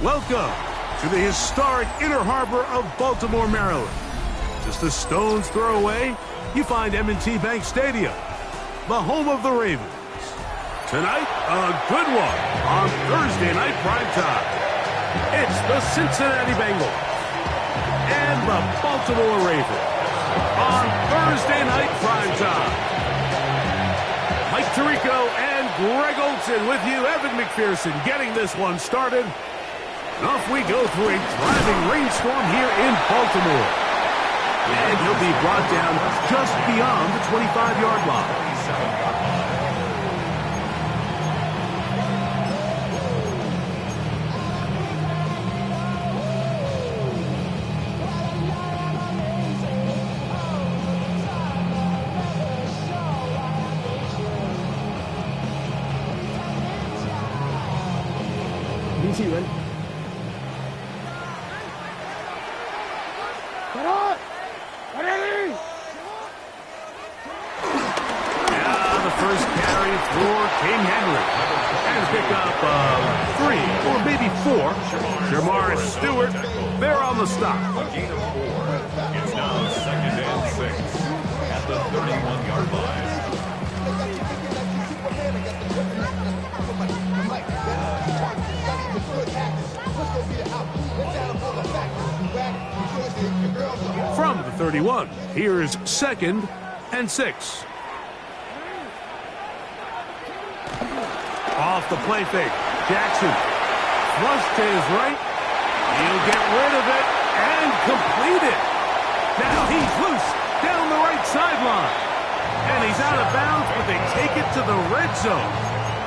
Welcome to the historic Inner Harbor of Baltimore, Maryland. Just a stone's throw away, you find M&T Bank Stadium, the home of the Ravens. Tonight, a good one on Thursday night primetime. It's the Cincinnati Bengals and the Baltimore Ravens on Thursday night primetime. Mike Tirico and Greg Olson with you. Evan McPherson getting this one started. Off we go through a driving rainstorm here in Baltimore. And he'll be brought down just beyond the 25-yard line. DC, ready? First carry for King Henry. And pick up 3 or maybe 4. Jamar Stewart, they're on the stop. A gain of 4. It's now 2nd and 6 at the 31-yard line. From the 31, here's 2nd and 6. Off the play fake. Jackson. Flush to his right. He'll get rid of it and complete it. Now he's loose down the right sideline. And he's out of bounds, but they take it to the red zone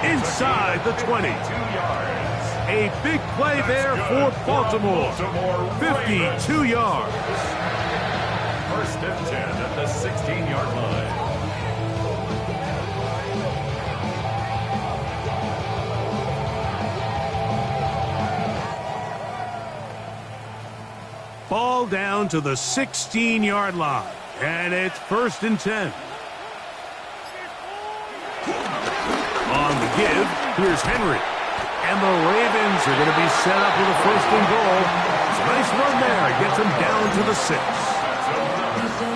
inside the 20. 2 yards. A big play there for Baltimore. 52 yards. 1st and 10 at the 16-yard line. Ball down to the 16-yard line. And it's 1st and 10. On the give, here's Henry. And the Ravens are going to be set up with a 1st and goal. It's a nice run there. Gets them down to the 6.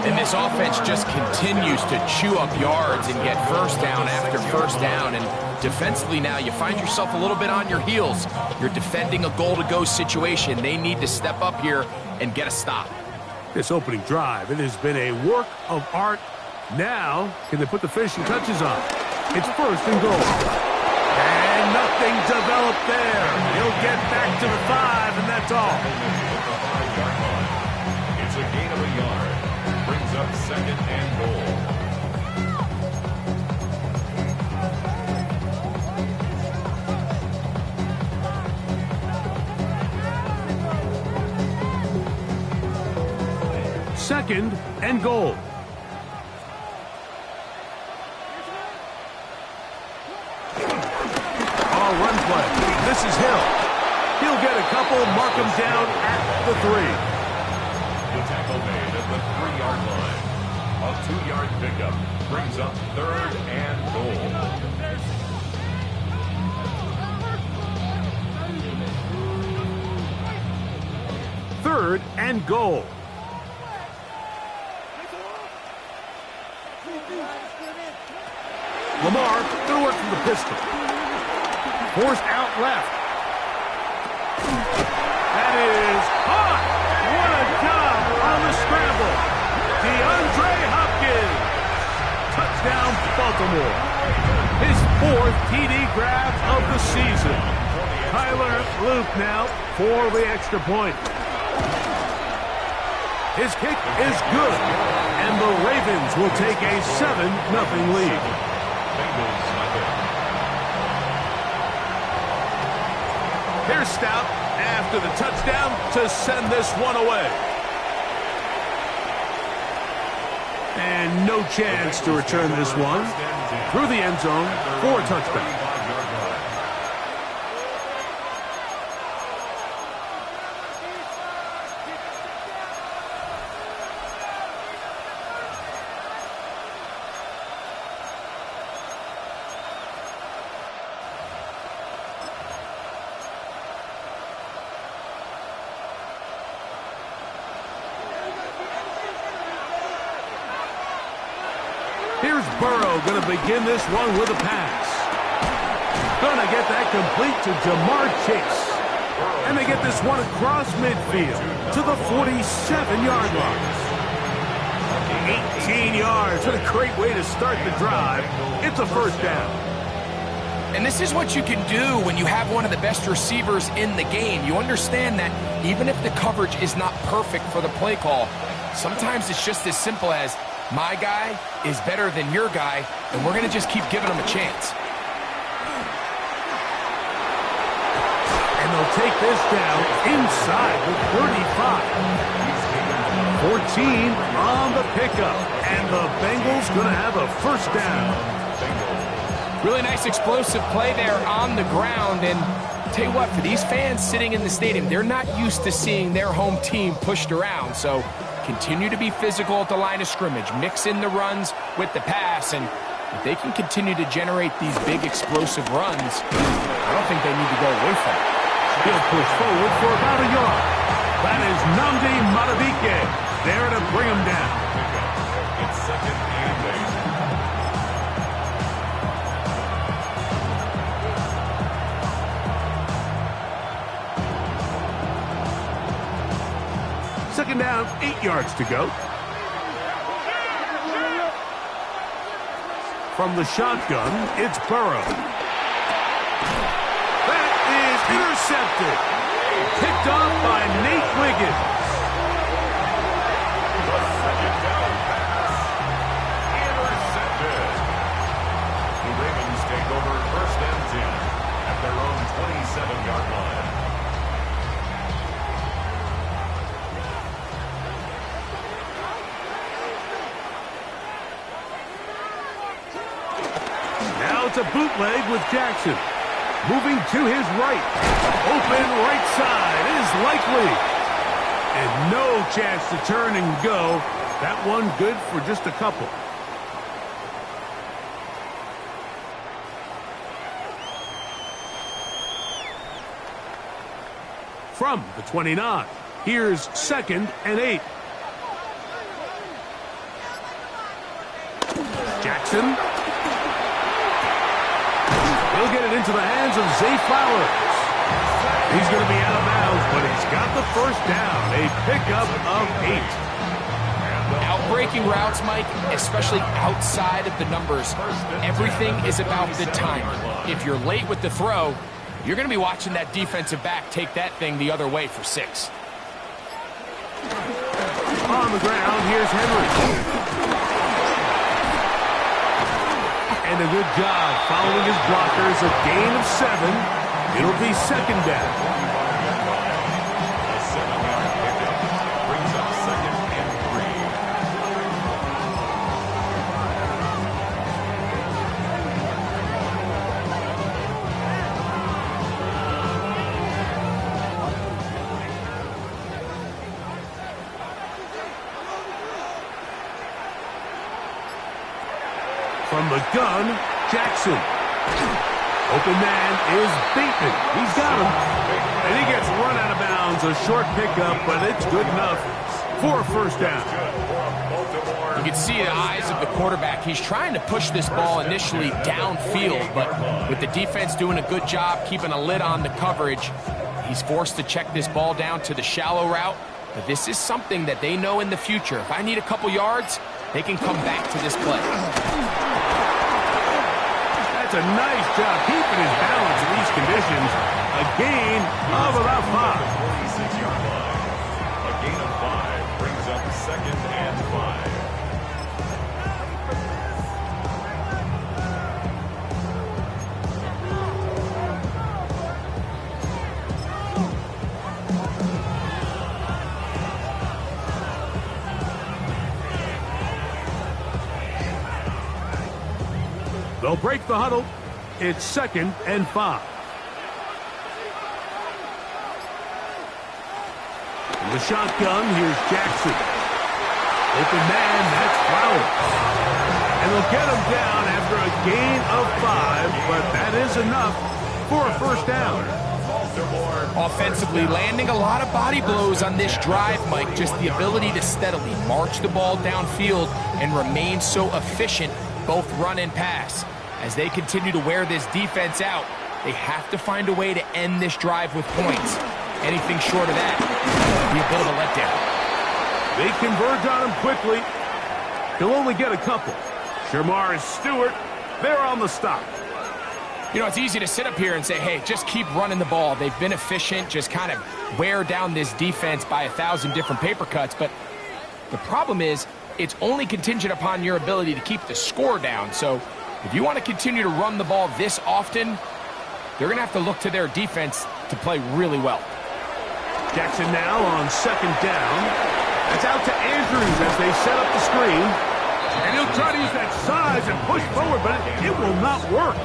And this offense just continues to chew up yards and get first down after first down. And defensively now, you find yourself a little bit on your heels. You're defending a goal-to-go situation. They need to step up here and get a stop. This opening drive, it has been a work of art. Now, can they put the finishing touches on? It's 1st and goal. And nothing developed there. He'll get back to the 5, and that's all. It's a gain of a yard. Brings up 2nd and goal. Second and goal. Oh, run play. This is Hill. He'll get a couple, mark him down at the 3. The tackle made at the 3-yard line. A 2-yard pickup brings up 3rd and goal. Third and goal. Lamar going to work from the pistol. Forced out left. That is hot. What a job on the scramble. DeAndre Hopkins. Touchdown, Baltimore. His 4th TD grab of the season. Tyler Luke now for the extra point. His kick is good, and the Ravens will take a 7-0 lead. Here's Stout after the touchdown to send this one away. And no chance to return this one through the end zone for a touchdown. going to begin this one with a pass. Going to get that complete to Jamar Chase. And they get this one across midfield to the 47-yard line. 18 yards. What a great way to start the drive. It's a first down. And this is what you can do when you have one of the best receivers in the game. You understand that even if the coverage is not perfect for the play call, sometimes it's just as simple as, my guy is better than your guy, and we're going to just keep giving him a chance. And they'll take this down inside the 35. 14 on the pickup, and the Bengals going to have a first down. Really nice explosive play there on the ground, and tell you what, for these fans sitting in the stadium, they're not used to seeing their home team pushed around, so continue to be physical at the line of scrimmage, mix in the runs with the pass, and if they can continue to generate these big explosive runs, I don't think they need to go away from it. He'll push forward for about a yard. That is Nnamdi Madubuike there to bring him down. It's second and 8. Second down, 8 yards to go. From the shotgun, it's Burrow. That is intercepted. Picked off by Nate Wiggins. The second down pass. Intercepted. The Ravens take over first and 10 at their own 27-yard line. Now it's a bootleg with Jackson. Moving to his right. Open right side is likely. And no chance to turn and go. That one good for just a couple. From the 29, here's second and 8. Jackson. He'll get it into the hands of Zay Flowers. He's going to be out of bounds, but he's got the first down. A pickup of 8. Outbreaking routes, Mike, especially outside of the numbers, everything is about the time. If you're late with the throw, you're going to be watching that defensive back take that thing the other way for 6. On the ground, here's Henry. And a good job following his blockers. A gain of 7. It'll be second down. A 7-yard pickup brings up second and 3. From the gun, Jackson. Open man is Bateman. He's got him. And he gets run out of bounds. A short pickup, but it's good enough for a first down. You can see the eyes of the quarterback. He's trying to push this ball initially downfield, but with the defense doing a good job keeping a lid on the coverage, he's forced to check this ball down to the shallow route. But this is something that they know in the future. If I need a couple yards, they can come back to this play. That's a nice job keeping his balance in these conditions. A gain of about 5. 46-yard line. A gain of 5 brings up second and 5. They'll break the huddle. It's second and 5. In the shotgun, here's Jackson. Open man, that's Flowers. And they'll get him down after a gain of 5, but that is enough for a first down. Offensively, landing a lot of body blows on this drive, Mike. Just the ability to steadily march the ball downfield and remain so efficient, both run and pass. As they continue to wear this defense out, they have to find a way to end this drive with points. Anything short of that would be a bit of a letdown. They converge on him quickly. He'll only get a couple. Shamar Stewart, they're on the stop. You know, it's easy to sit up here and say, hey, just keep running the ball. They've been efficient, just kind of wear down this defense by 1,000 different paper cuts. But the problem is, it's only contingent upon your ability to keep the score down. So if you want to continue to run the ball this often, they're going to have to look to their defense to play really well. Jackson now on second down. That's out to Andrews as they set up the screen. And he'll try to use that size and push forward, but it will not work.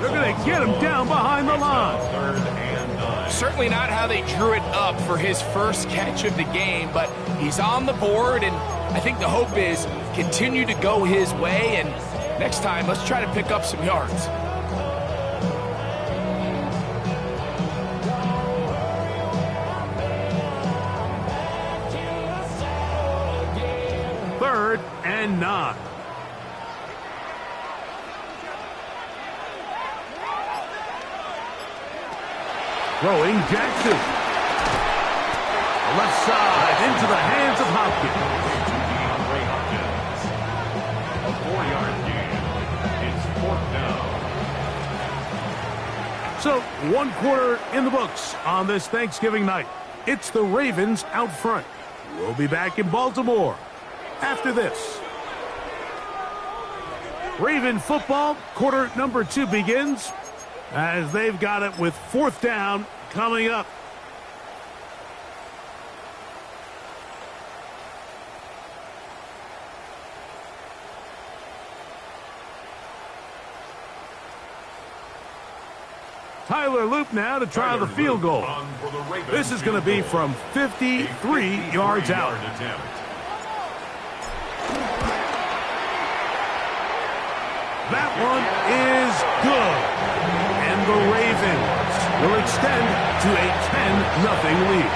They're going to get him down behind the line. Third and 9. Certainly not how they drew it up for his first catch of the game, but he's on the board, and I think the hope is continue to go his way, and next time, let's try to pick up some yards. Third and 9. Throwing Jackson. Left side into the hands of Hopkins. A 4-yard gain. It's 4th down. So, 1 quarter in the books on this Thanksgiving night. It's the Ravens out front. We'll be back in Baltimore after this. Raven football, quarter number 2 begins as they've got it with 4th down coming up. Tyler Loop now to try the field goal. This is going to be from 53 yards out. That one is good. And the Ravens will extend to a 10-0 lead.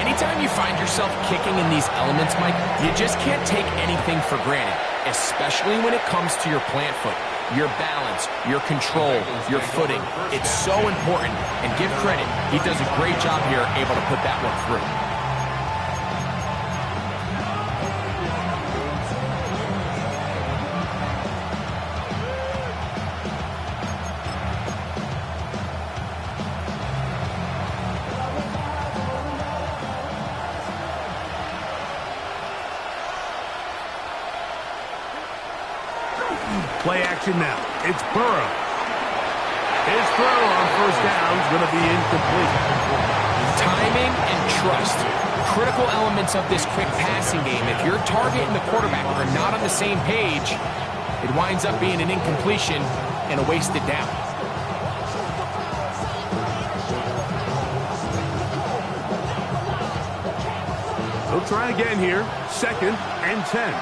Anytime you find yourself kicking in these elements, Mike, you just can't take anything for granted, especially when it comes to your plant foot, your balance, your control, your footing. It's so important, and give credit, he does a great job here able to put that one through. Play action now. It's Burrow. His throw on first down is going to be incomplete. Timing and trust, critical elements of this quick passing game. If your target and the quarterback are not on the same page, it winds up being an incompletion and a wasted down. They'll try again here. 2nd and 10.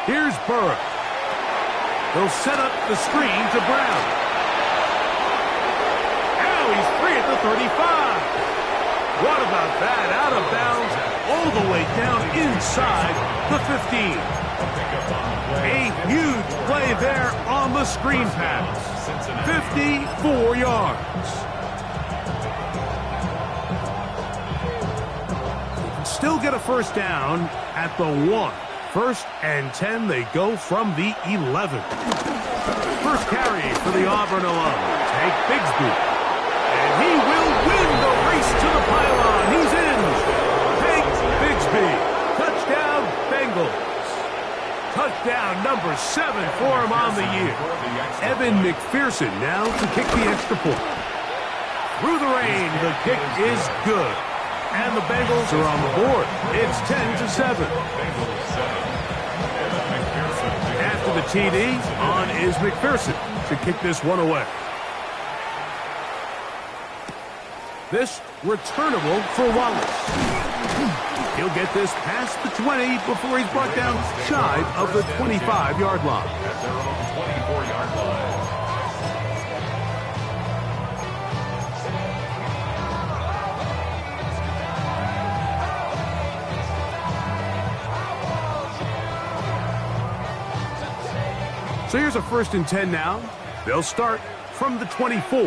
Here's Burrow. They'll set up the screen to Brown. Now he's free at the 35. What about that? Out of bounds all the way down inside the 15. A huge play there on the screen pass. 54 yards. They can still get a first down at the 1. 1st and 10, they go from the 11. First carry for the Auburn alum. Take Bigsby. And he will win the race to the pylon. He's in. Take Bigsby. Touchdown, Bengals. Touchdown number 7 for him on the year. Evan McPherson now to kick the extra point. Through the rain, the kick is good. And the Bengals are on the board. It's 10-7. After the TD, on is McPherson to kick this one away. This returnable for Wallace. He'll get this past the 20 before he's brought down shy of the 25-yard line. At their own 24-yard line. So here's a 1st and 10 now. They'll start from the 24.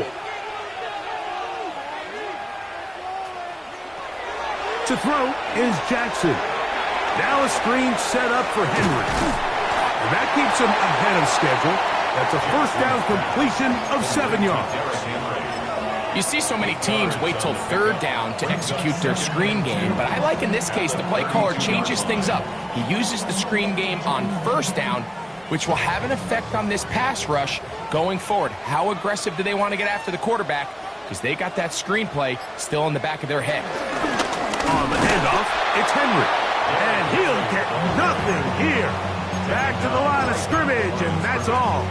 To throw is Jackson. Now a screen set up for Henry. And that keeps him ahead of schedule. That's a 1st down completion of 7 yards. You see so many teams wait till 3rd down to execute their screen game, but I like in this case the play caller changes things up. He uses the screen game on 1st down, which will have an effect on this pass rush going forward. How aggressive do they want to get after the quarterback? Because they got that screenplay still in the back of their head. On the handoff, it's Henry. And he'll get nothing here. Back to the line of scrimmage, and that's all.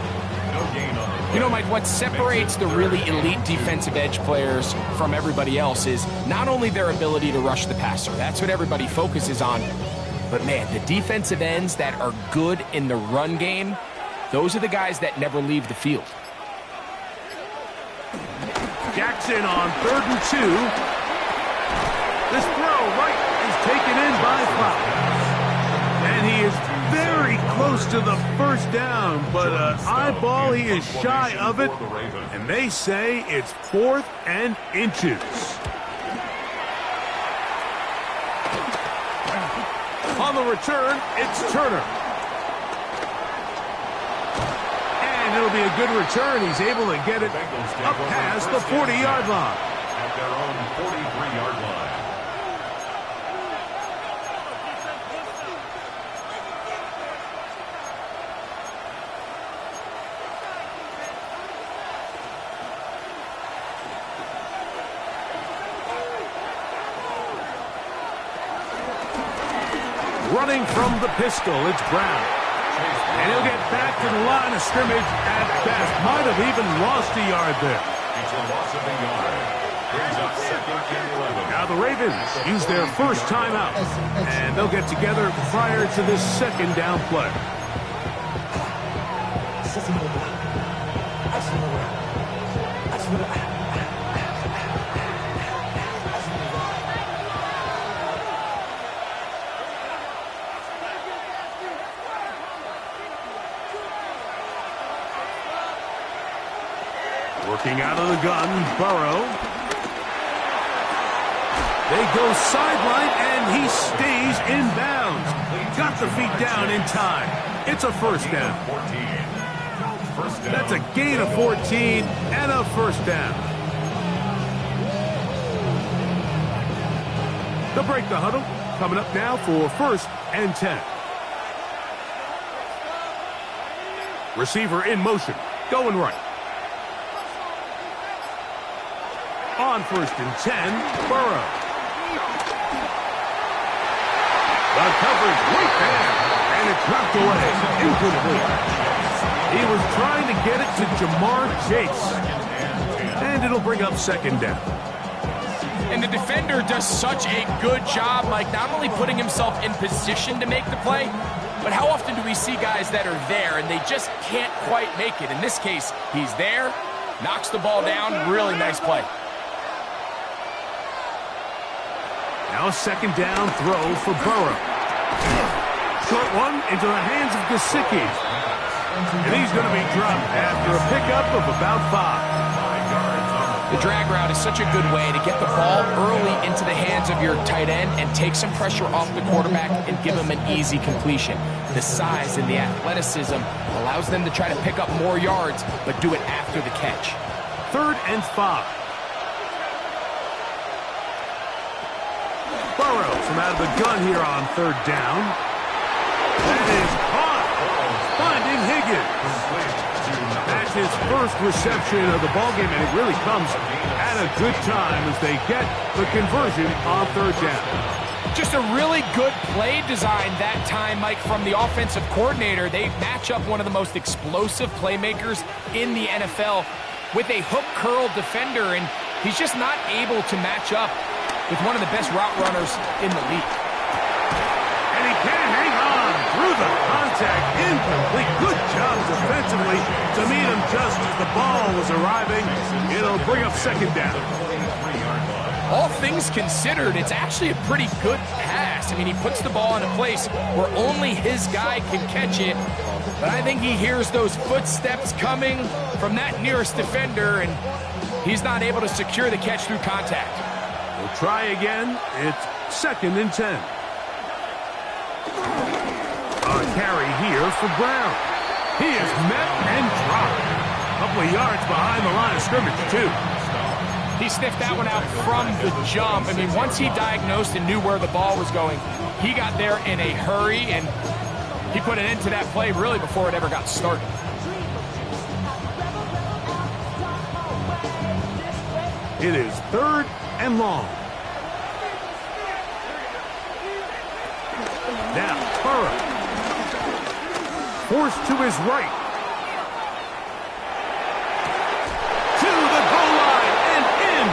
You know, Mike, what separates the really elite defensive edge players from everybody else is not only their ability to rush the passer. That's what everybody focuses on. But, man, the defensive ends that are good in the run game, those are the guys that never leave the field. Jackson on 3rd and 2. This throw right is taken in by Flowers. And he is very close to the 1st down, but eyeball, he is shy of it. And they say it's 4th and inches. On the return, it's Turner. And it'll be a good return. He's able to get it up past the 40-yard line. At their own 43-yard line. Running from the pistol, it's Brown. And he'll get back to the line of scrimmage at best. Might have even lost a yard there. It's a loss of a yard. Brings up 2nd and 11. Now the Ravens use their 1st timeout. And they'll get together prior to this 2nd down play. Working out of the gun, Burrow. They go sideline, and he stays in bounds. Got the feet down in time. It's a 1st down. That's a gain of 14 and a 1st down. They'll break the huddle. Coming up now for 1st and 10. Receiver in motion. Going right. On 1st and 10, Burrow. The coverage right there, and it's knocked away. Incomplete. He was trying to get it to Jamar Chase. And it'll bring up 2nd down. And the defender does such a good job, Mike, not only putting himself in position to make the play, but how often do we see guys that are there and they just can't quite make it? In this case, he's there, knocks the ball down, really nice play. Now a 2nd down throw for Burrow. Short one into the hands of Gesicki. And he's going to be dropped after a pickup of about 5. The drag route is such a good way to get the ball early into the hands of your tight end and take some pressure off the quarterback and give him an easy completion. The size and the athleticism allows them to try to pick up more yards, but do it after the catch. 3rd and 5. Burrow from out of the gun here on 3rd down. That is caught. Finding Higgins. That's his 1st reception of the ballgame, and it really comes at a good time as they get the conversion on 3rd down. Just a really good play design that time, Mike, from the offensive coordinator. They match up one of the most explosive playmakers in the NFL with a hook curl defender, and he's just not able to match up with one of the best route runners in the league. And he can't hang on through the contact. Incomplete. Good job defensively to meet him just as the ball was arriving. It'll bring up 2nd down. All things considered, it's actually a pretty good pass. I mean, he puts the ball in a place where only his guy can catch it. But I think he hears those footsteps coming from that nearest defender, and he's not able to secure the catch through contact. We'll try again. It's 2nd and 10. A carry here for Brown. He is met and dropped. A couple of yards behind the line of scrimmage, too. He sniffed that one out from the jump. I mean, once he diagnosed and knew where the ball was going, he got there in a hurry, and he put an end to that play really before it ever got started. It is 3rd and long. Now, Burrow. Forced to his right. To the goal line and in.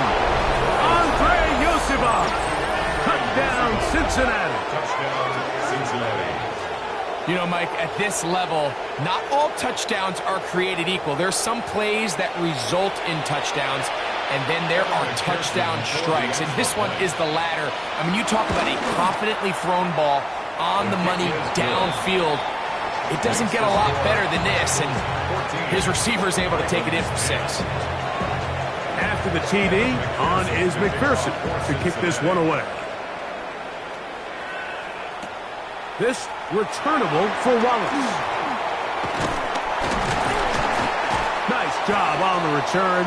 Andre Yosibov. Touchdown, Cincinnati. Touchdown, Cincinnati. You know, Mike, at this level, not all touchdowns are created equal. There's some plays that result in touchdowns, and then there are touchdown strikes, and this one is the latter. I mean, you talk about a confidently thrown ball on the money downfield. It doesn't get a lot better than this, and his receiver is able to take it in for 6. After the TD, on is McPherson to kick this one away. This returnable for Wallace. Nice job on the return.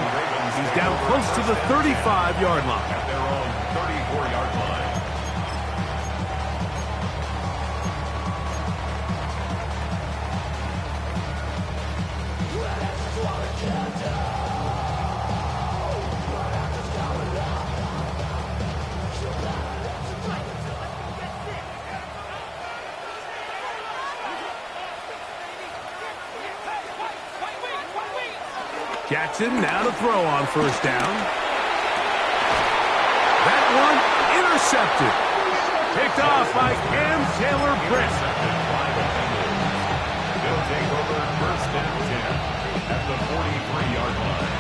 He's down close to the 35-yard line. At their own 34-yard line. Jackson now to throw on 1st down. That one intercepted. Picked off by Cam Taylor-Britt. They'll take over 1st and 10 at the 43-yard line.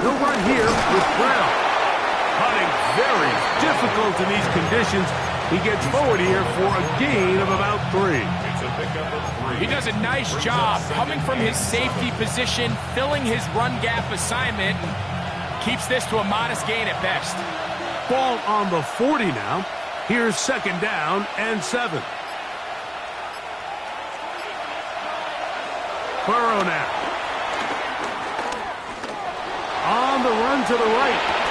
He'll run here with Brown. Putting very difficult in these conditions. He gets forward here for a gain of about 3. It's a pickup of 3. He does a nice job coming from his safety position, filling his run gap assignment, and keeps this to a modest gain at best. Ball on the 40 now. Here's 2nd down and 7. Burrow now. On the run to the right.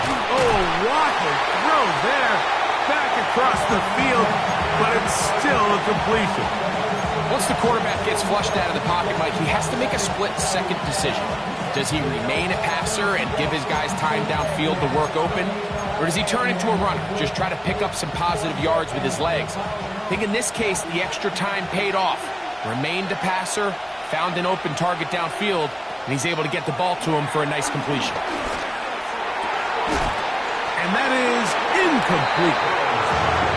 Oh, a waffle throw there. Back across the field, but it's still a completion. Once the quarterback gets flushed out of the pocket, Mike, he has to make a split-second decision. Does he remain a passer and give his guys time downfield to work open? Or does he turn into a runner, just try to pick up some positive yards with his legs? I think in this case, the extra time paid off. Remained a passer, found an open target downfield, and he's able to get the ball to him for a nice completion. And that is incomplete.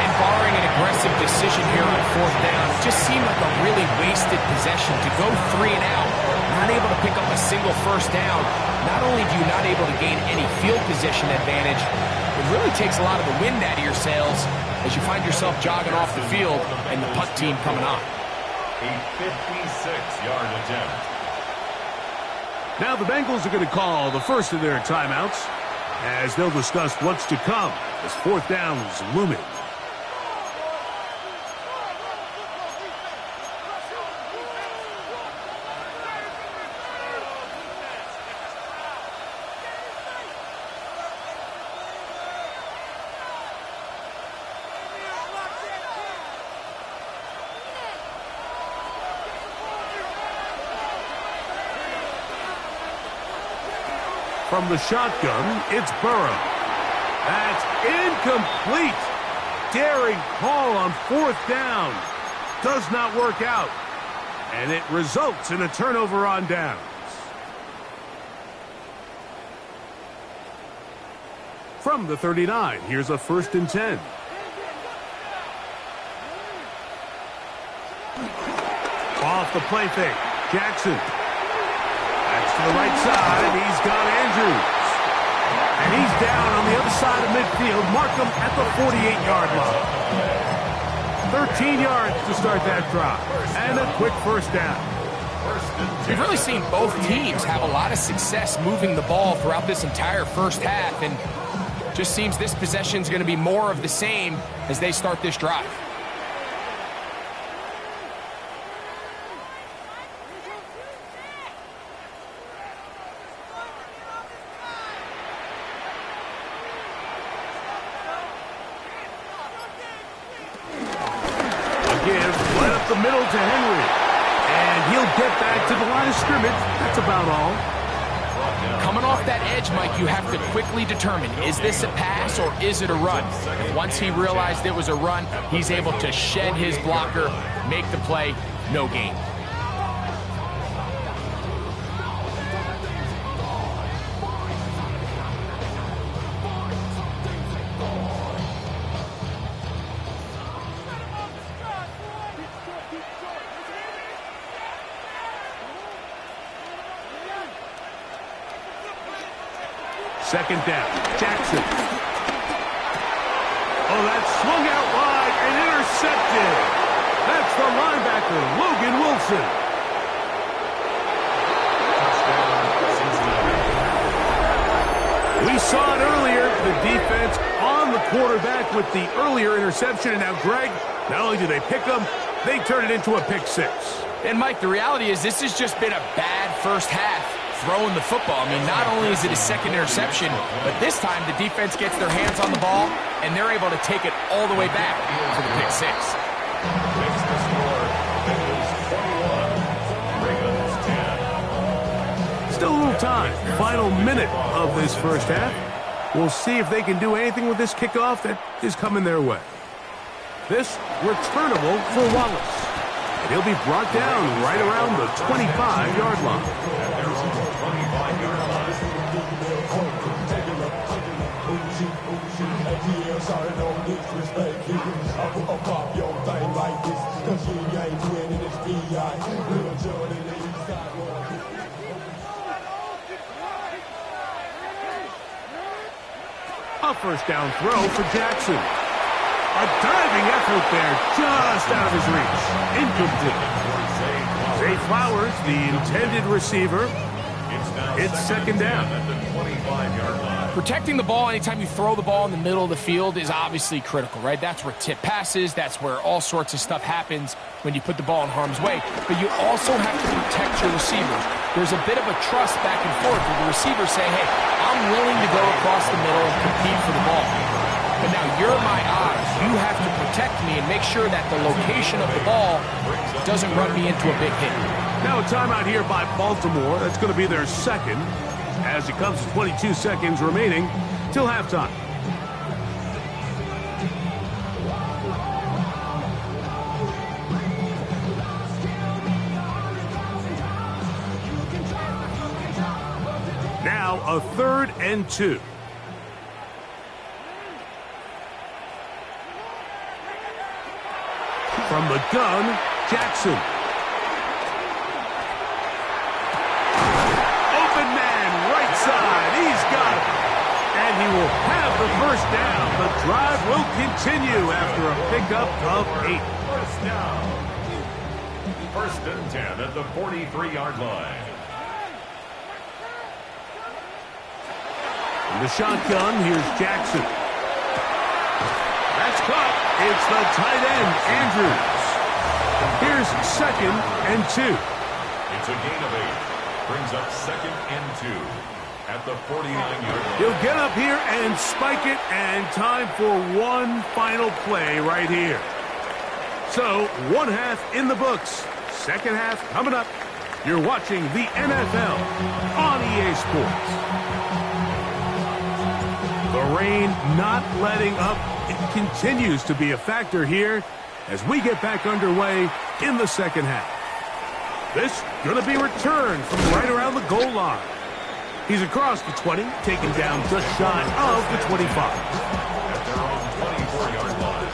And barring an aggressive decision here on 4th down, it just seemed like a really wasted possession to go 3 and out, not able to pick up a single 1st down. Not only do you not able to gain any field position advantage, it really takes a lot of the wind out of your sails as you find yourself jogging off the field and the punt team coming on. A 56-yard attempt. Now the Bengals are going to call the first of their timeouts as they'll discuss what's to come as 4th down is looming. From the shotgun, it's Burrow. That's incomplete. Daring call on 4th down. Does not work out. And it results in a turnover on downs. From the 39, here's a 1st and 10. off the play fake. Jackson. That's to the right side. He's got Andrews. And he's down on the other side of midfield. Mark him at the 48-yard line. 13 yards to start that drive. And a quick first down. We've really seen both teams have a lot of success moving the ball throughout this entire first half, and just seems this possession is going to be more of the same as they start this drive. Again, right up the middle to Henry. And he'll get back to the line of scrimmage. That's about all. Coming off that edge, Mike, you have to quickly determine, is this a pass or is it a run? And once he realized it was a run, he's able to shed his blocker, make the play, no gain. Second down, Jackson. Oh, that's swung out wide and intercepted. That's the linebacker, Logan Wilson. We saw it earlier, the defense on the quarterback with the earlier interception. And now, Greg, not only do they pick him, they turn it into a pick six. And, Mike, the reality is this has just been a bad first half. Throwing the football. I mean, not only is it a second interception, but this time the defense gets their hands on the ball, and they're able to take it all the way back for the pick six. Makes the score. It is 21. Ravens 10. Still a little time. Final minute of this first half. We'll see if they can do anything with this kickoff that is coming their way. This returnable for Wallace. And he'll be brought down right around the 25-yard line. A first down throw for Jackson. A diving effort there, just out of his reach. Incomplete. Zay Flowers, the intended receiver. It's second down. Protecting the ball anytime you throw the ball in the middle of the field is obviously critical, right? That's where tip passes, that's where all sorts of stuff happens when you put the ball in harm's way. But you also have to protect your receivers. There's a bit of a trust back and forth where the receivers say, hey, I'm willing to go across the middle and compete for the ball. But now you're my eyes. You have to protect me and make sure that the location of the ball doesn't run me into a big hit. Now a timeout here by Baltimore. That's going to be their second, as it comes to 22 seconds remaining till halftime. Now a 3rd and 2. From the gun, Jackson. Open man, right side. He's got it. And he will have the first down. The drive will continue after a pickup of 8. First down. 1st and 10 at the 43-yard line. From the shotgun, here's Jackson. That's caught. It's the tight end, Andrews. Here's 2nd and 2. It's a gain of 8. Brings up 2nd and 2 at the 49-yard line. He'll get up here and spike it, and time for one final play right here. So, one half in the books. Second half coming up. You're watching the NFL on EA Sports. The rain not letting up. It continues to be a factor here as we get back underway in the second half. This going to be returned from right around the goal line. He's across the 20, taken down just shy of the 25. At their own 24-yard line.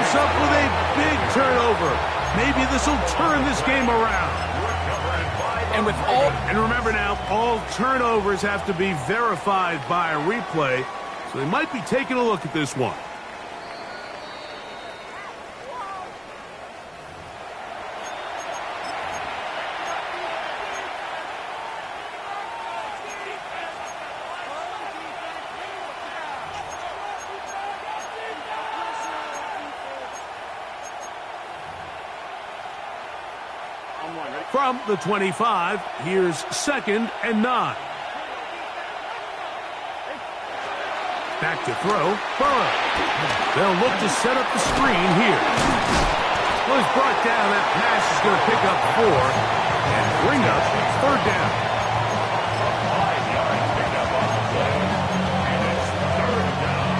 comes up with a big turnover. Maybe this will turn this game around. And remember now, all turnovers have to be verified by a replay, so they might be taking a look at this one. From the 25, here's 2nd and 9. Back to throw, Burrow. They'll look to set up the screen here. Well, he's brought down. That pass is going to pick up 4 and bring up 3rd down. 5-yard pickup on the play, and it's 3rd down.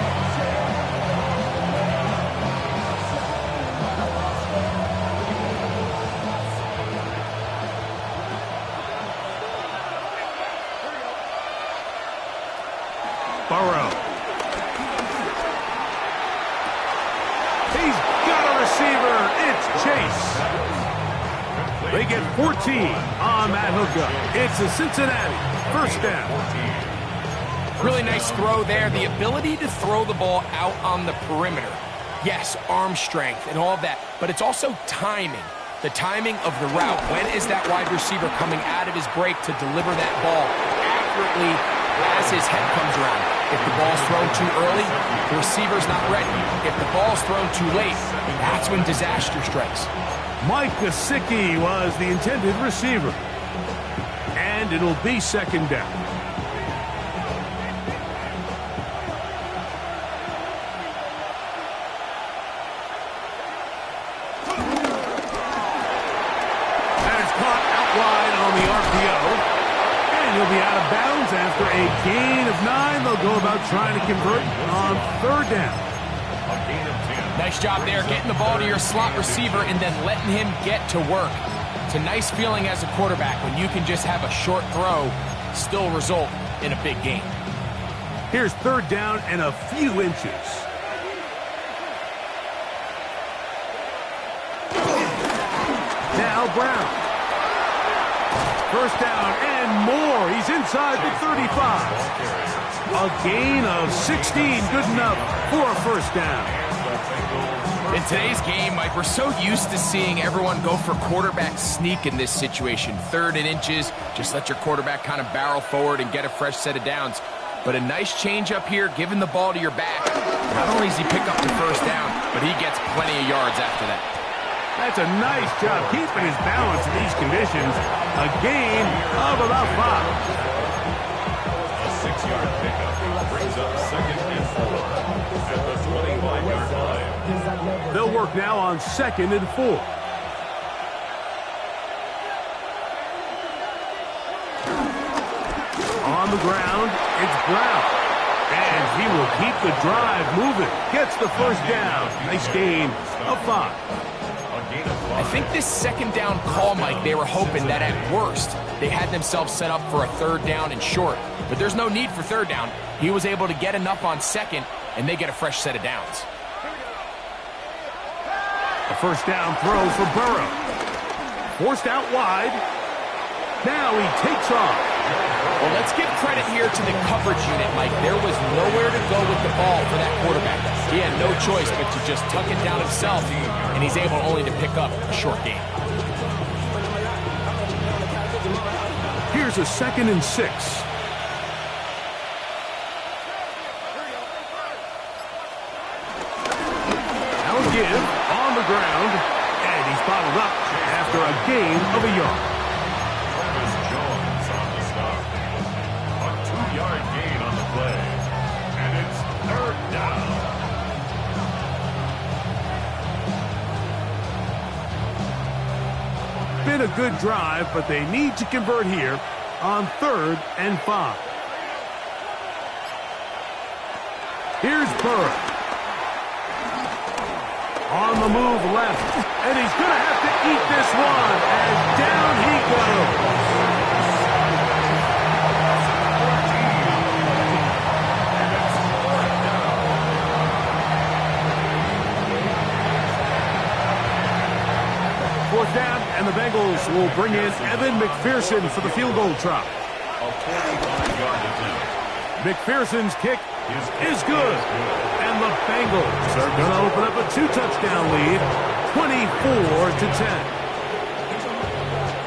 Burrow. He's got a receiver. It's Chase. They get 14 on that hookup. It's a Cincinnati 1st down. Really nice throw there. The ability to throw the ball out on the perimeter. Yes, arm strength and all of that, but it's also timing. The timing of the route. When is that wide receiver coming out of his break to deliver that ball accurately as his head comes around? If the ball's thrown too early, the receiver's not ready. If the ball's thrown too late, that's when disaster strikes. Mike Gesicki was the intended receiver. And it'll be 2nd down. That is caught out wide on the RPO. And he'll be out of bounds after a gain of 9. They'll go about trying to convert on 3rd down. A gain of 10. Nice job there, getting the ball to your slot receiver and then letting him get to work. It's a nice feeling as a quarterback when you can just have a short throw still result in a big game. Here's 3rd down and a few inches. Now Brown. 1st down and more. He's inside the 35. A gain of 16. Good enough for a 1st down. In today's game, Mike, we're so used to seeing everyone go for quarterback sneak in this situation. 3rd and inches, just let your quarterback kind of barrel forward and get a fresh set of downs. But a nice change up here, giving the ball to your back. Not only does he pick up the 1st down, but he gets plenty of yards after that. That's a nice job keeping his balance in these conditions. A gain of about 5. A 6-yard pickup brings up 2nd and 4 at the 25-yard line. They'll work now on 2nd and 4. On the ground, it's Brown. And he will keep the drive moving. Gets the 1st down. Nice gain of 5. I think this 2nd down call, Mike, they were hoping that at worst they had themselves set up for a 3rd down and short. But there's no need for 3rd down. He was able to get enough on 2nd, and they get a fresh set of downs. A 1st down throw for Burrow. Forced out wide. Now he takes off. Well, let's give credit here to the coverage unit, Mike. There was nowhere to go with the ball for that quarterback. He had no choice but to just tuck it down himself, and he's able only to pick up a short gain. Here's a 2nd and 6. Now give on the ground, and he's bottled up after a gain of a yard. On the stop. A 2-yard gain on the play. And it's 3rd down. Been a good drive, but they need to convert here on 3rd and 5. Here's Burrow. On the move left, and he's going to have to eat this one as down he goes. fourth down, and the Bengals will bring in Evan McPherson for the field goal try. A 45-yard attempt. McPherson's kick is good. And the Bengals are going to open up a 2-touchdown lead, 24-10.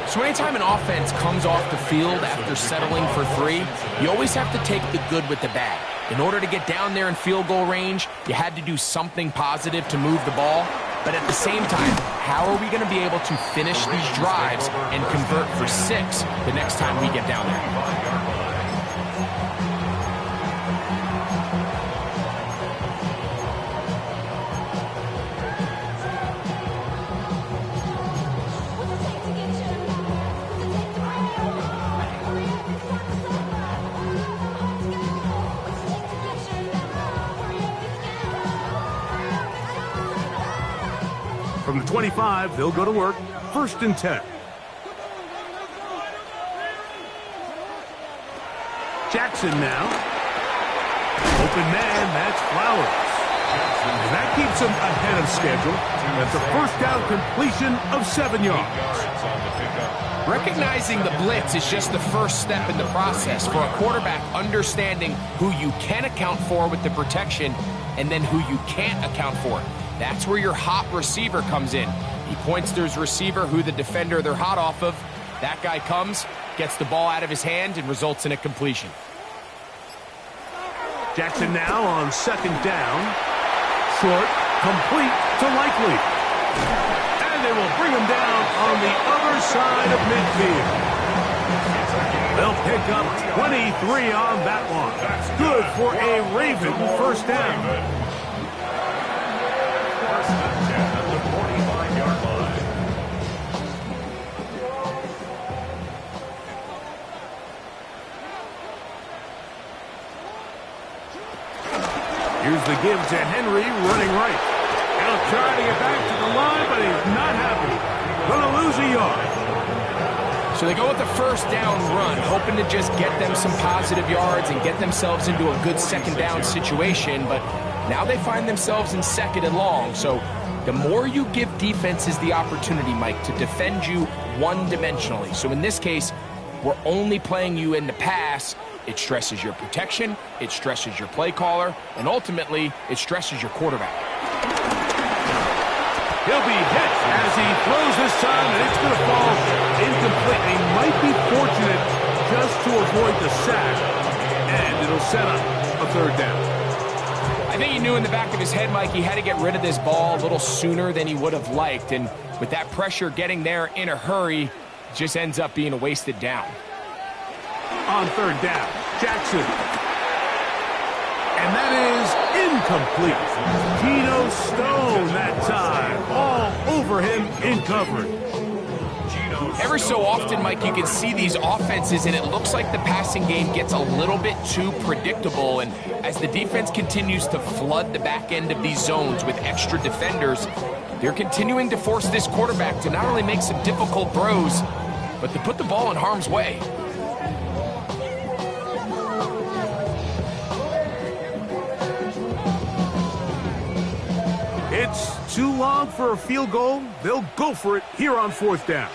So anytime an offense comes off the field after settling for 3, you always have to take the good with the bad. In order to get down there in field goal range, you had to do something positive to move the ball. But at the same time, how are we going to be able to finish these drives and convert for 6 the next time we get down there? From the 25, they'll go to work. 1st and 10. Jackson now. Open man, that's Flowers. And that keeps him ahead of schedule. That's a first down completion of 7 yards. Recognizing the blitz is just the first step in the process for a quarterback understanding who you can account for with the protection and then who you can't account for. That's where your hot receiver comes in. He points to his receiver who the defender they're hot off of. That guy comes, gets the ball out of his hand, and results in a completion. Jackson now on 2nd down. Short, complete to Likely. And they will bring him down on the other side of midfield. They'll pick up 23 on that one. Good for a Raven first down. Here's the give to Henry, running right. Now trying to get back to the line, but he's not happy. Going to lose a yard. So they go with the first down run, hoping to just get them some positive yards and get themselves into a good 2nd down situation, but now they find themselves in 2nd and long. So the more you give defenses the opportunity, Mike, to defend you one-dimensionally. So in this case, we're only playing you in the pass. It stresses your protection, it stresses your play caller, and ultimately, it stresses your quarterback. He'll be hit as he throws this time, and it's going to fall incomplete. He might be fortunate just to avoid the sack, and it'll set up a 3rd down. I think he knew in the back of his head, Mike, he had to get rid of this ball a little sooner than he would have liked, and with that pressure getting there in a hurry, it just ends up being a wasted down. On 3rd down, Jackson. And that is incomplete. Geno Stone that time. All over him in coverage. Every so often, Mike, you can see these offenses, and it looks like the passing game gets a little bit too predictable. And as the defense continues to flood the back end of these zones with extra defenders, they're continuing to force this quarterback to not only make some difficult throws, but to put the ball in harm's way. It's too long for a field goal. They'll go for it here on 4th down.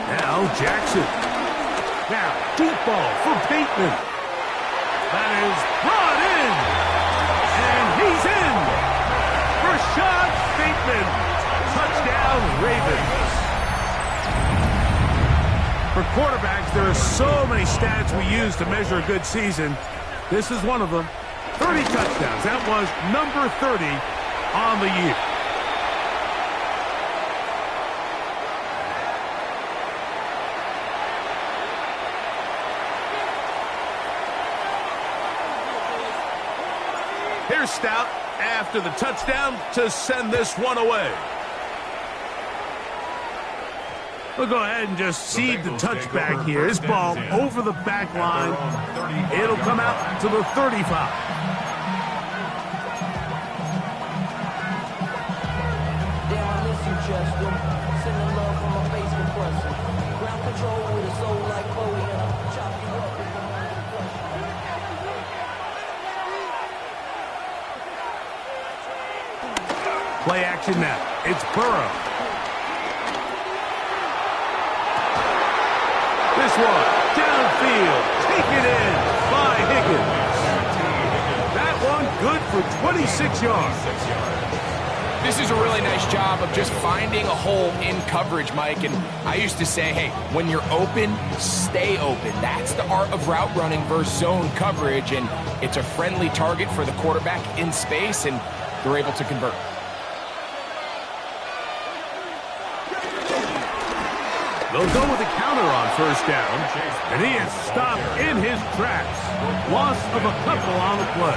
Now Jackson. Now deep ball for Bateman. That is brought in. And he's in. Rashad Bateman. Touchdown Ravens. For quarterbacks, there are so many stats we use to measure a good season. This is one of them. 30 touchdowns. That was number 30 on the year. Here's Stout after the touchdown to send this one away. We'll go ahead and just cede the touchback here. This ball over the back line. It'll come out to the 35. Sending love from my face compressor. Ground control with a soul like Bowie, and I'll chop you up with the mind compressor. Play action now. It's Burrow. This one, downfield, taken in by Higgins. That one good for 26 yards. This is a really nice job of just finding a hole in coverage, Mike. And I used to say, hey, when you're open, stay open. That's the art of route running versus zone coverage. And it's a friendly target for the quarterback in space, and they're able to convert. They'll go with a counter on first down, and he is stopped in his tracks. Loss of a couple on the play.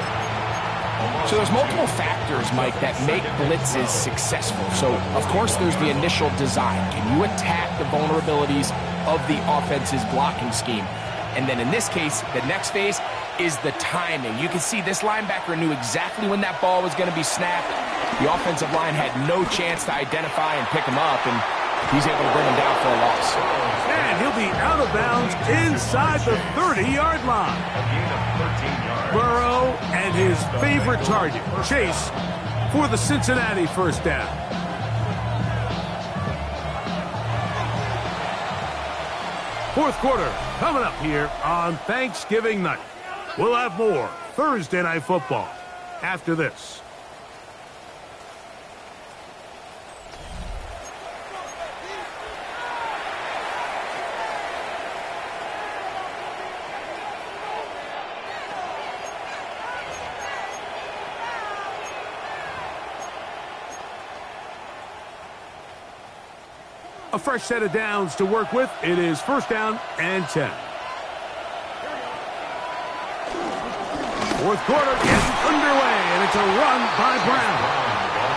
So there's multiple factors, Mike, that make blitzes successful. So, of course, there's the initial design. Can you attack the vulnerabilities of the offense's blocking scheme? And then in this case, the next phase is the timing. You can see this linebacker knew exactly when that ball was going to be snapped. The offensive line had no chance to identify and pick him up, and he's able to bring him down for a loss. And he'll be out of bounds inside the 30-yard line. A gain of 13 yards. Burrow and his favorite target, Chase, for the Cincinnati first down. Fourth quarter coming up here on Thanksgiving night. We'll have more Thursday Night Football after this. A fresh set of downs to work with. It is first down and 10. Fourth quarter is underway, and it's a run by Brown.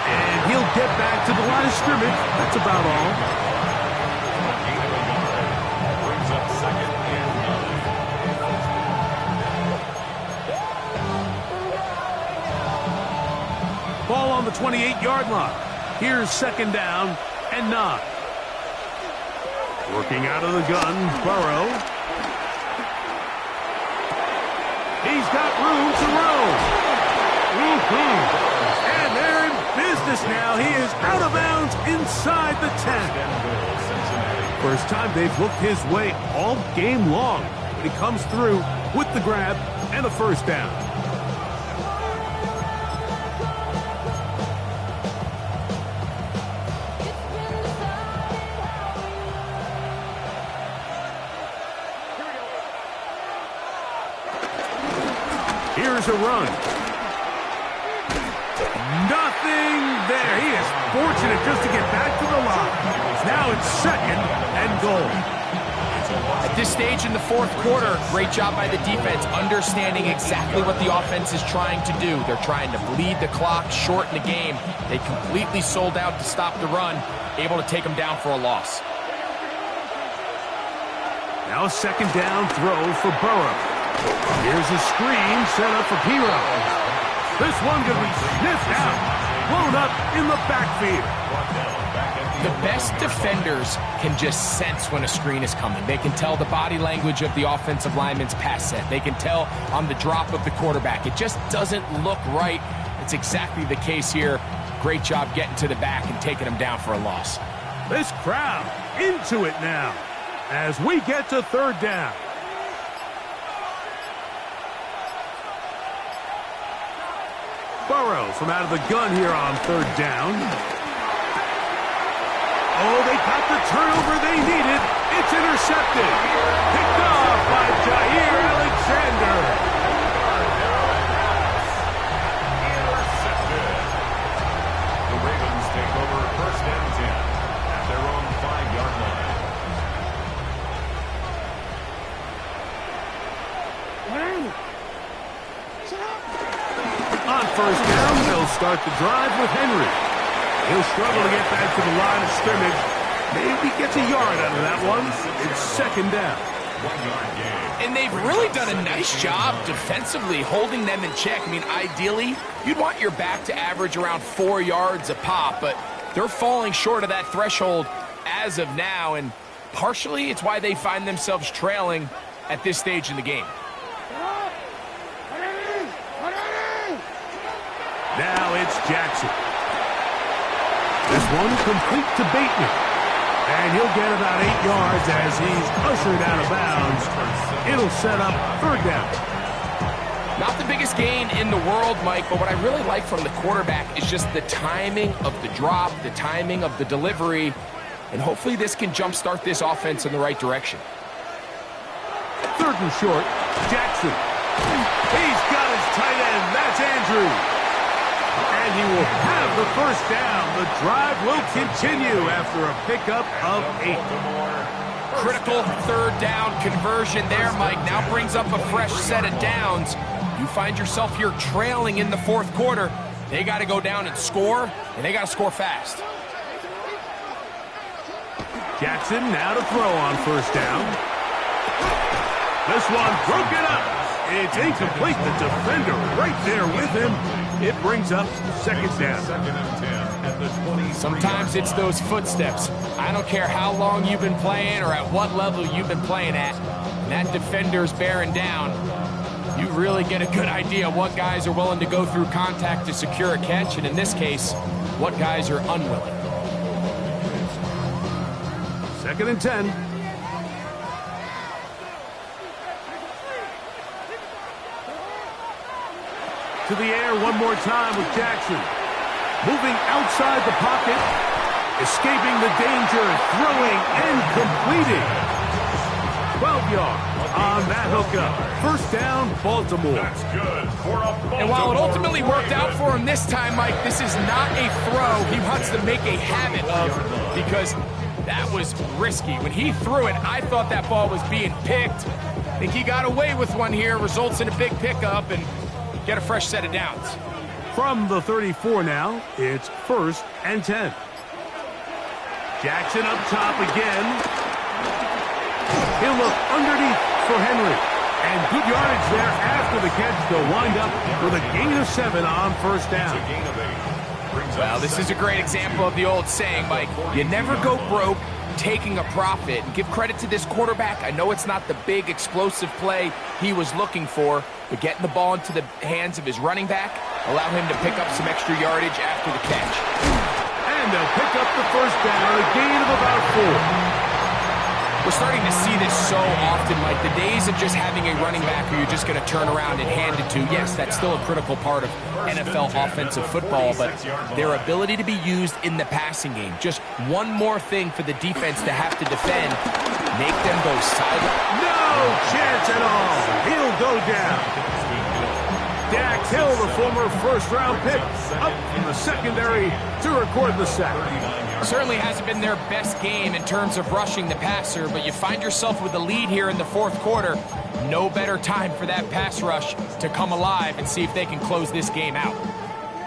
And he'll get back to the line of scrimmage. That's about all. Gain of a yard. Brings up second and 9. Ball on the 28-yard line. Here's second down and 9. Working out of the gun, Burrow. He's got room to roam. And they're in business now. He is out of bounds inside the 10. First time they've looked his way all game long. He comes through with the grab and a first down. Here's a run. Nothing there. He is fortunate just to get back to the line. Now it's second and goal. At this stage in the fourth quarter, great job by the defense understanding exactly what the offense is trying to do. They're trying to bleed the clock, shorten the game. They completely sold out to stop the run, able to take them down for a loss. Now a second down throw for Burrow. Here's a screen set up for Hero. This one going to be sniffed out, blown up in the backfield. The best defenders can just sense when a screen is coming. They can tell the body language of the offensive lineman's pass set. They can tell on the drop of the quarterback. It just doesn't look right. It's exactly the case here. Great job getting to the back and taking them down for a loss. This crowd into it now as we get to third down. Burrow from out of the gun here on third down. Oh, they got the turnover they needed. It's intercepted. Picked off by Jair Alexander. Intercepted. The Ravens take over first and 10 at their own 5-yard line. On first down, they'll start the drive with Henry. He'll struggle to get back to the line of scrimmage. Maybe gets a yard out of that one. It's second down. 1-yard gain. And they've really done a nice job defensively holding them in check. I mean, ideally, you'd want your back to average around 4 yards a pop, but they're falling short of that threshold as of now, and partially it's why they find themselves trailing at this stage in the game. Now it's Jackson. This one complete to Bateman. And he'll get about 8 yards as he's ushered out of bounds. It'll set up third down. Not the biggest gain in the world, Mike, but what I really like from the quarterback is just the timing of the drop, the timing of the delivery, and hopefully this can jumpstart this offense in the right direction. Third and short, Jackson. He's got his tight end. That's Andrews. And he will have the first down. The drive will continue after a pickup of 8. Critical third down conversion there, Mike. Now brings up a fresh set of downs. You find yourself here trailing in the fourth quarter. They got to go down and score, and they got to score fast. Jackson now to throw on first down. This one broken up. It's incomplete. The defender right there with him. It brings up second down. Sometimes it's those footsteps. I don't care how long you've been playing or at what level you've been playing at. And that defender's bearing down. You really get a good idea what guys are willing to go through contact to secure a catch, and in this case, what guys are unwilling. Second and 10. To the air one more time with Jackson. Moving outside the pocket. Escaping the danger. Throwing and completing. 12 yards on that hookup. First down, Baltimore. That's good for a Baltimore. And while it ultimately worked out for him this time, Mike, this is not a throw he wants to make a habit of because that was risky. When he threw it, I thought that ball was being picked. I think he got away with one here, results in a big pickup, and get a fresh set of downs. From the 34 now, it's first and 10. Jackson up top again. He'll look underneath for Henry. And good yardage there after the catch. They'll wind up with a gain of 7 on first down. Well, this is a great example of the old saying, Mike. You never go broke taking a profit. And give credit to this quarterback. I know it's not the big explosive play he was looking for, but getting the ball into the hands of his running back allow him to pick up some extra yardage after the catch. And they'll pick up the first down, a gain of about 4. We're starting to see this so often, Mike. The days of just having a running back who you're just going to turn around and hand it to, yes, that's still a critical part of NFL offensive football, but their ability to be used in the passing game, just one more thing for the defense to have to defend, make them go silent. No chance at all. He'll go down. Dax Hill, the former first-round pick, up in the secondary to record the sack. Certainly hasn't been their best game in terms of rushing the passer, but you find yourself with the lead here in the fourth quarter. No better time for that pass rush to come alive and see if they can close this game out.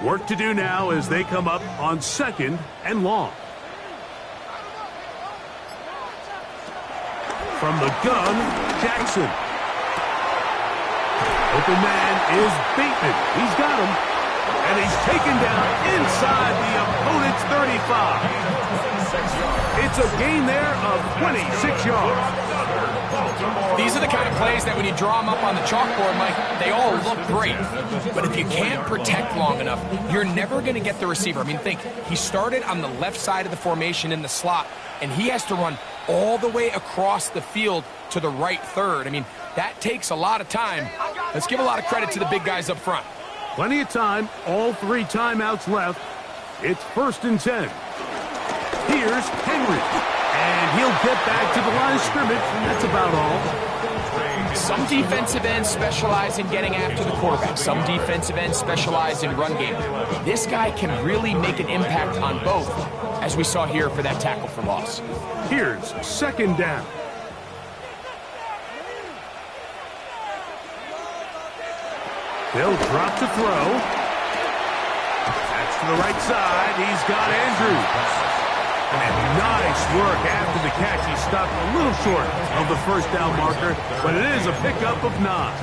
Work to do now as they come up on second and long. From the gun, Jackson. Open man is Bateman. He's got him. And he's taken down inside the opponent's 35. It's a gain there of 26 yards. These are the kind of plays that when you draw them up on the chalkboard, Mike, they all look great. But if you can't protect long enough, you're never going to get the receiver. I mean, think, he started on the left side of the formation in the slot, and he has to run all the way across the field to the right third. I mean, that takes a lot of time. Let's give a lot of credit to the big guys up front. Plenty of time, all 3 timeouts left. It's first and 10. Here's Henry. And he'll get back to the line of scrimmage, and that's about all. Some defensive ends specialize in getting after the quarterback. Some defensive ends specialize in run game. This guy can really make an impact on both, as we saw here for that tackle for loss. Here's second down. They'll drop to throw. That's to the right side. He's got Andrews. And nice work after the catch. He stopped a little short of the first down marker, but it is a pickup of 9.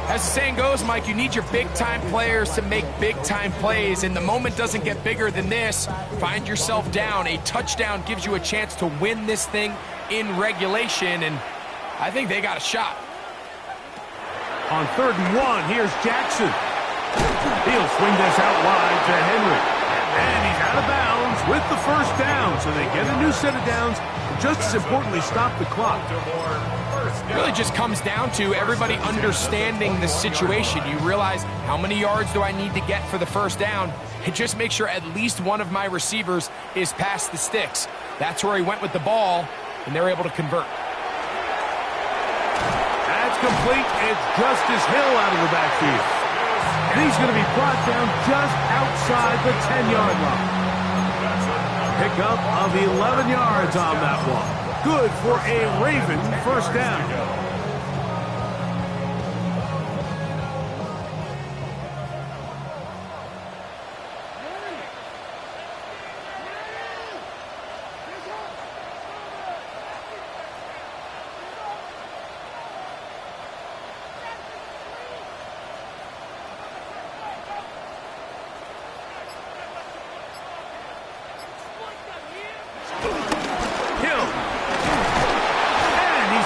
As the saying goes, Mike, you need your big-time players to make big-time plays, and the moment doesn't get bigger than this. Find yourself down. A touchdown gives you a chance to win this thing in regulation, and I think they got a shot. On 3rd and 1, here's Jackson. He'll swing this out wide to Henry. And he's out of bounds with the first down, so they get a new set of downs, and just as importantly, stop the clock. It really just comes down to everybody understanding the situation. You realize, how many yards do I need to get for the first down? And just make sure at least one of my receivers is past the sticks. That's where he went with the ball, and they're able to convert. That's complete. It's Justice Hill out of the backfield. And he's going to be brought down just outside the 10-yard line. Pickup of 11 yards on that one. Good for a Raven first down.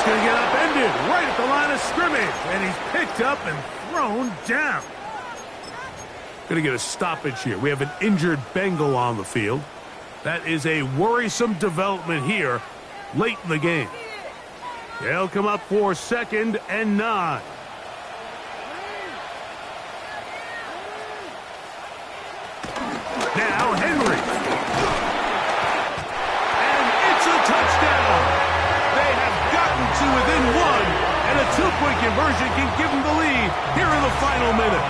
Going to get upended right at the line of scrimmage, and he's picked up and thrown down. Going to get a stoppage here. We have an injured Bengal on the field. That is a worrisome development here late in the game. They'll come up for 2nd and 9. Now Henry. And it's a touchdown. To within one, and a two-point conversion can give them the lead here in the final minute.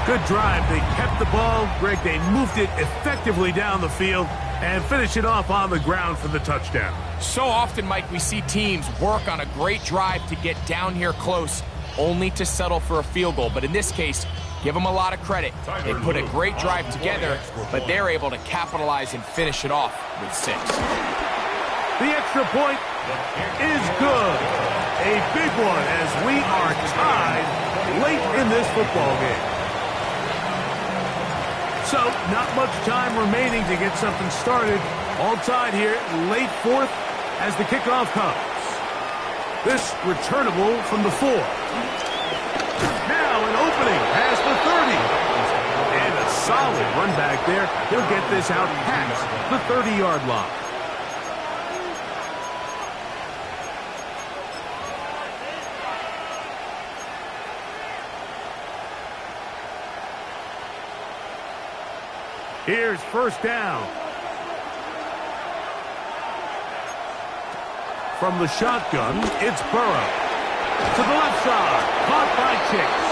Good drive. They kept the ball. Greg, they moved it effectively down the field and finished it off on the ground for the touchdown. So often, Mike, we see teams work on a great drive to get down here close, only to settle for a field goal. But in this case, give them a lot of credit. They put a great drive together, but they're able to capitalize and finish it off with 6. The extra point is good. A big one as we are tied late in this football game. So, not much time remaining to get something started. All tied here, late 4th as the kickoff comes. This returnable from the 4. Now an opening past the 30. And a solid run back there. He'll get this out past the 30-yard line. Here's first down. From the shotgun, it's Burrow. To the left side, caught by Chase.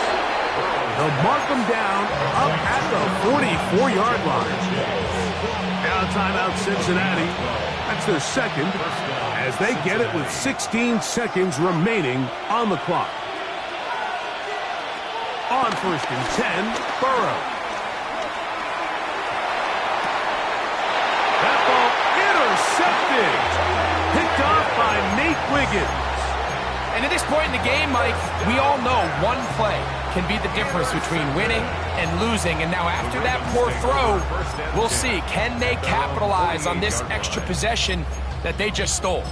They'll mark him down up at the 44-yard line. Now timeout Cincinnati. That's their 2nd as they get it with 16 seconds remaining on the clock. On 1st and 10, Burrow. Intercepted. Picked off by Nate Wiggins. And at this point in the game, Mike, we all know one play can be the difference between winning and losing. And now after that poor throw, we'll see, can they capitalize on this extra possession that they just stole?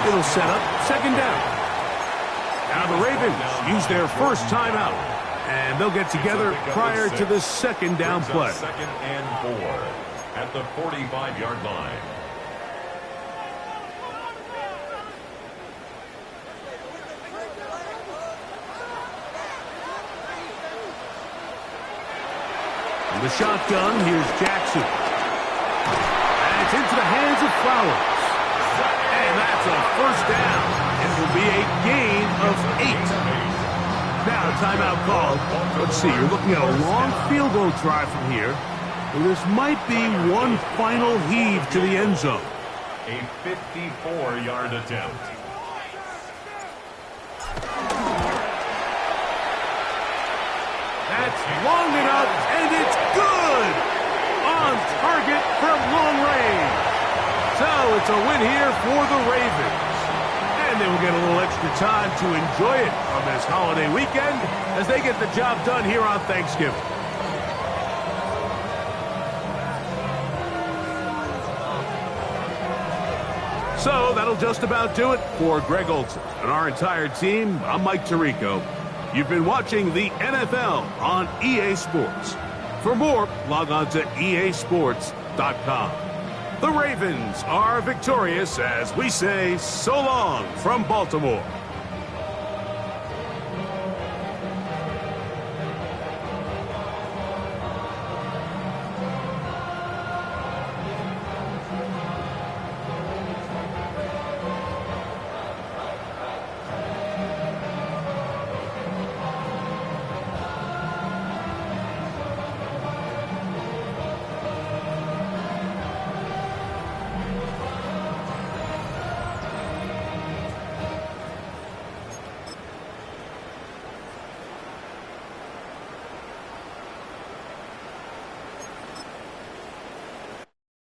It'll set up 2nd down. Now the Ravens use their first timeout, and they'll get together prior to the 2nd down play. 2nd and 4 at the 45-yard line. In the shotgun, here's Jackson. And it's into the hands of Flowers. And that's a first down. It will be a gain of 8. Now, timeout called. Let's see, you're looking at a long field goal drive from here. And this might be one final heave to the end zone. A 54-yard attempt. That's long enough, and it's good! On target from long range. So it's a win here for the Ravens. And And they will get a little extra time to enjoy it on this holiday weekend as they get the job done here on Thanksgiving. So that'll just about do it for Greg Olson and our entire team. I'm Mike Tirico. You've been watching the NFL on EA Sports. For more, log on to easports.com. The Ravens are victorious as we say so long from Baltimore.